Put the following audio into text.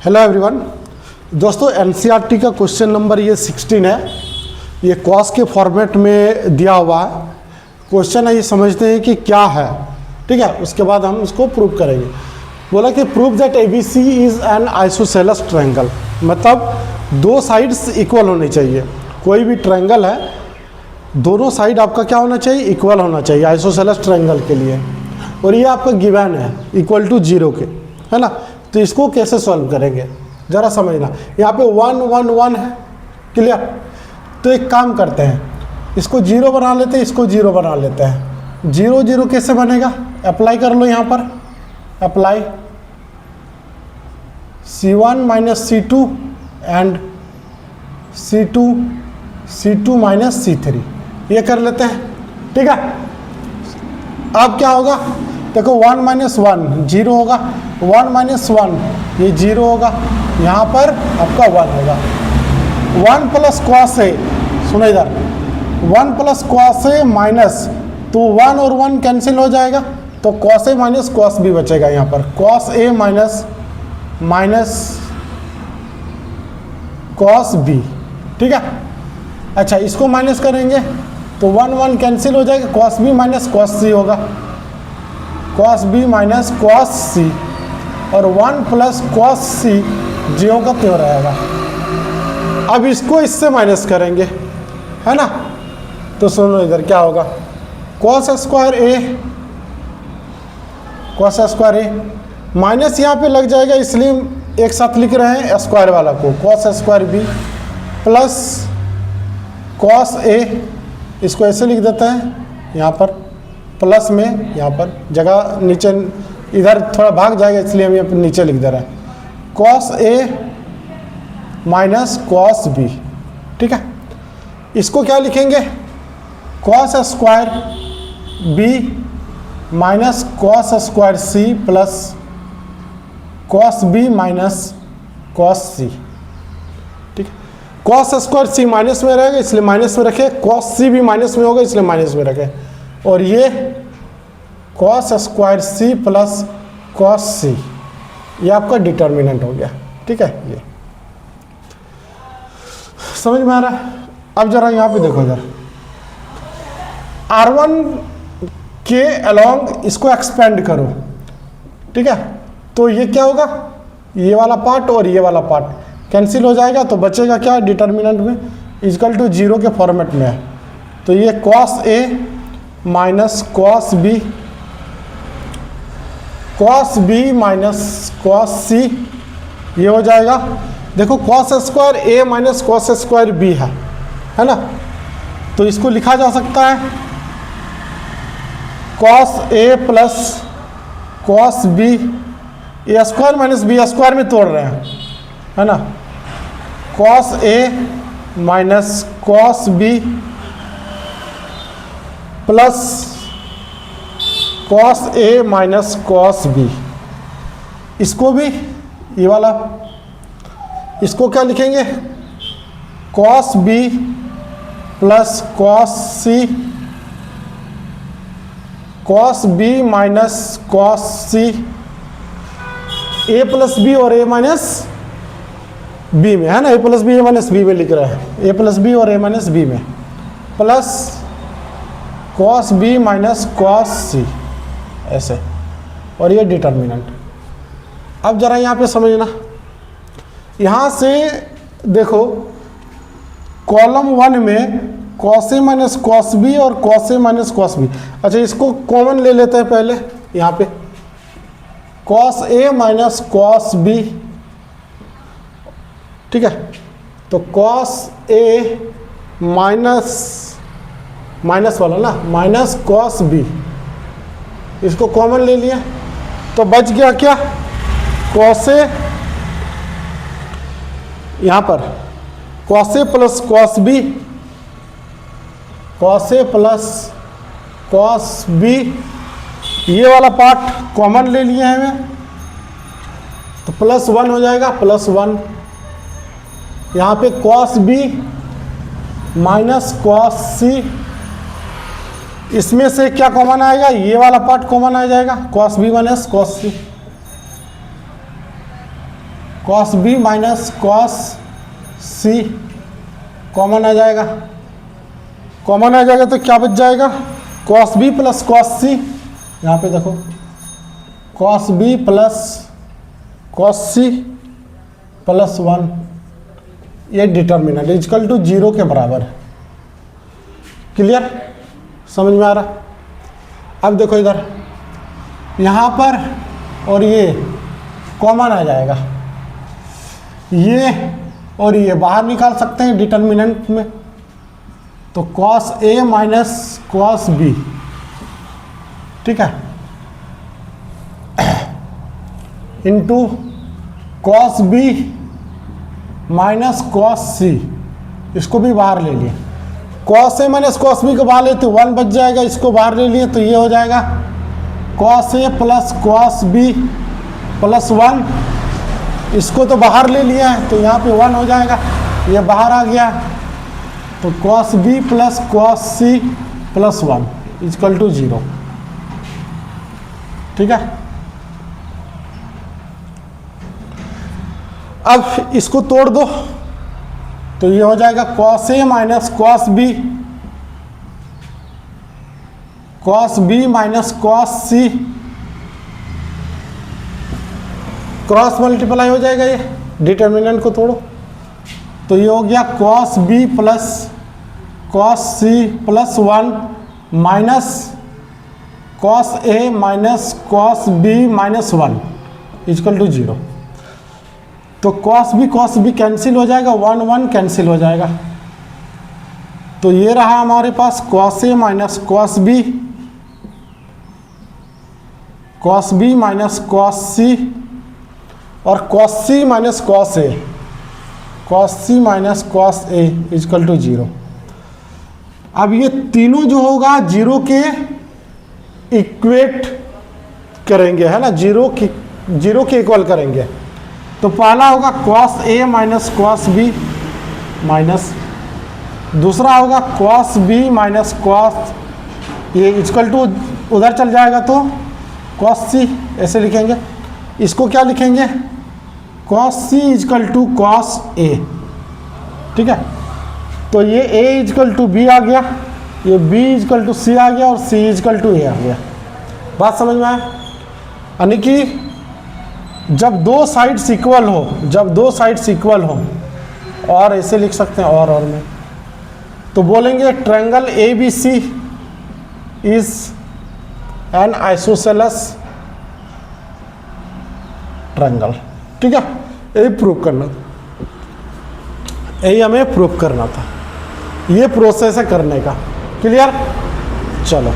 Hello everyone. दोस्तों NCERT का question number ये 16 है। ये कॉस के फॉर्मेट में दिया हुआ है। क्वेश्चन है, ये समझते हैं कि क्या है, ठीक है। उसके बाद हम इसको प्रूव करेंगे। बोला कि prove that ABC is an isosceles triangle, मतलब दो साइड्स इक्वल होनी चाहिए। कोई भी ट्रायंगल है, दोनों साइड आपका क्या होना चाहिए, इक्वल होना चाहिए आइसोसेलेस ट्रायंगल के लिए। और ये आपका गिवन है इक्वल टू 0 के, है ना। तो इसको कैसे सॉल्व करेंगे ज़रा समझना। यहाँ पे 1 1 1 है, क्लियर। तो एक काम करते हैं, इसको 0 बना लेते हैं, इसको 0 बना लेते हैं। 0 0 कैसे बनेगा, अप्लाई कर लो यहाँ पर, apply C1 minus C2 and C2 minus C3, ये कर लेते हैं, ठीक है। अब क्या होगा, देखो 1 माइनस 1 0 होगा, 1 माइनस 1 ये 0 होगा, यहाँ पर आपका 1 होगा। 1 प्लस कॉस ए, सुनो इधर, 1 प्लस कॉस ए माइनस, तो 1 और 1 कैंसिल हो जाएगा, तो cos A minus cos B बचेगा यहाँ पर। Cos A minus cos B, ठीक है। अच्छा, इसको माइनस करेंगे तो 1 1 कैंसिल हो जाएगा, कॉस बी माइनस कॉस सी होगा, cos B minus cos C, और 1 प्लस कॉस सी ज्यों का त्यों रहेगा। अब इसको इससे माइनस करेंगे, है ना। तो सुनो इधर क्या होगा, कॉस स्क्वायर ए माइनस यहाँ पे लग जाएगा, इसलिए एक साथ लिख रहे हैं स्क्वायर वाला को, cos square B plus cos A, इसको ऐसे लिख देते हैं यहाँ पर प्लस में, यहाँ पर जगह नीचे इधर थोड़ा भाग जाएगा, इसलिए हम यहाँ पर नीचे लिख दे रहे हैं, cos A minus cos B, ठीक है। इसको क्या लिखेंगे, cos square B minus cos square C plus cos B minus cos C, ठीक है। कॉस स्क्वायर सी माइनस में रहेगा इसलिए माइनस में रखे, कॉस सी भी माइनस में होगा इसलिए माइनस में रखे, और ये cos square C plus cos C, ये आपका डिटर्मिनेंट हो गया, ठीक है। ये समझ में आ रहा है। अब जरा यहाँ पे देखो, इधर R1 के अलोंग इसको एक्सपेंड करो, ठीक है। तो ये क्या होगा, ये वाला पार्ट और ये वाला पार्ट कैंसिल हो जाएगा, तो बचेगा क्या, डिटर्मिनेंट में इक्वल टू 0 के फॉर्मेट में है। तो ये cos A minus cos B minus cos C, ये हो जाएगा। देखो cos square A minus cos square B है ना। तो इसको लिखा जा सकता है cos A plus cos B, A square minus B square में तोड़ रहे हैं, है ना। Cos A minus cos B plus cos A minus cos B, इसको भी ये वाला, इसको क्या लिखेंगे, cos B plus cos C, cos B minus cos C, A plus B और ए माइनस बी में, है ना। A plus B A minus B में लिख रहे हैं, ए प्लस बी और ए माइनस बी में, plus cos B minus cos C, ऐसे, और ये डिटर्मिनेंट। अब जरा यहाँ पे समझना, यहाँ से देखो कॉलम 1 में cos A minus cos B और cos A minus cos B. अच्छा, इसको कॉमन ले लेते हैं पहले, यहाँ पे cos A minus cos B, ठीक है। तो कॉस ए माइनस वाला ना, माइनस कॉस बी, इसको कॉमन ले लिया, तो बच गया क्या, कॉस ए, यहाँ पर cos A plus cos B, cos A plus cos B, ये वाला पार्ट कॉमन ले लिए हैं हमें, तो प्लस 1 हो जाएगा, प्लस 1। यहाँ पे कॉस बी माइनस कॉस सी, इसमें से क्या कॉमन आएगा, ये वाला पार्ट कॉमन आ जाएगा, cos B minus cos C, cos B minus cos C common आ जाएगा। कॉमन आ जाएगा तो क्या बच जाएगा, cos B plus cos C, यहाँ पे देखो cos B plus cos C plus 1, ये डिटर्मिनेंट इक्वल टू 0 के बराबर है। क्लियर, समझ में आ रहा। अब देखो इधर यहाँ पर और ये कॉमन आ जाएगा, ये और ये बाहर निकाल सकते हैं डिटर्मिनेंट में, तो cos A minus cos B, ठीक है, into cos B minus cos C, इसको भी बाहर ले लिए, cos A minus cos B को बाहर लेते 1 बच जाएगा, इसको बाहर ले लिए तो ये हो जाएगा cos A plus cos B plus 1, इसको तो बाहर ले लिया है तो यहाँ पे 1 हो जाएगा, ये बाहर आ गया, तो cos B plus cos C plus 1 equal to 0, ठीक है। अब इसको तोड़ दो तो ये हो जाएगा cos A minus cos B minus cos C, cross multiply हो जाएगा, ये डिटर्मिनेंट को तोड़ो तो ये हो गया cos B plus cos C plus 1 minus cos A minus cos B minus 1 equal to 0। तो कॉस बी कैंसिल हो जाएगा, 1 1 कैंसिल हो जाएगा, तो ये रहा हमारे पास cos A minus cos B minus cos C और cos C minus cos A equal to 0। अब ये तीनों जो होगा 0 के इक्वेट करेंगे, है ना, 0 के इक्वल करेंगे। तो पहला होगा cos A minus cos B minus, दूसरा होगा कॉस बी माइनस कॉस, ये इक्वल टू उधर चल जाएगा तो कॉस सी ऐसे लिखेंगे, इसको क्या लिखेंगे cos C equal to cos A, ठीक है। तो ये ए इक्वल टू बी आ गया, ये बी इक्वल टू सी आ गया और सी इक्वल टू ए आ गया। बात समझ में आए, यानी कि जब दो साइड्स इक्वल हो, और ऐसे लिख सकते हैं और में, तो बोलेंगे triangle A B C is an isosceles triangle, ठीक है। यही प्रूव करना, यही हमें प्रूव करना था, ये प्रोसेस है करने का। क्लियर, चलो।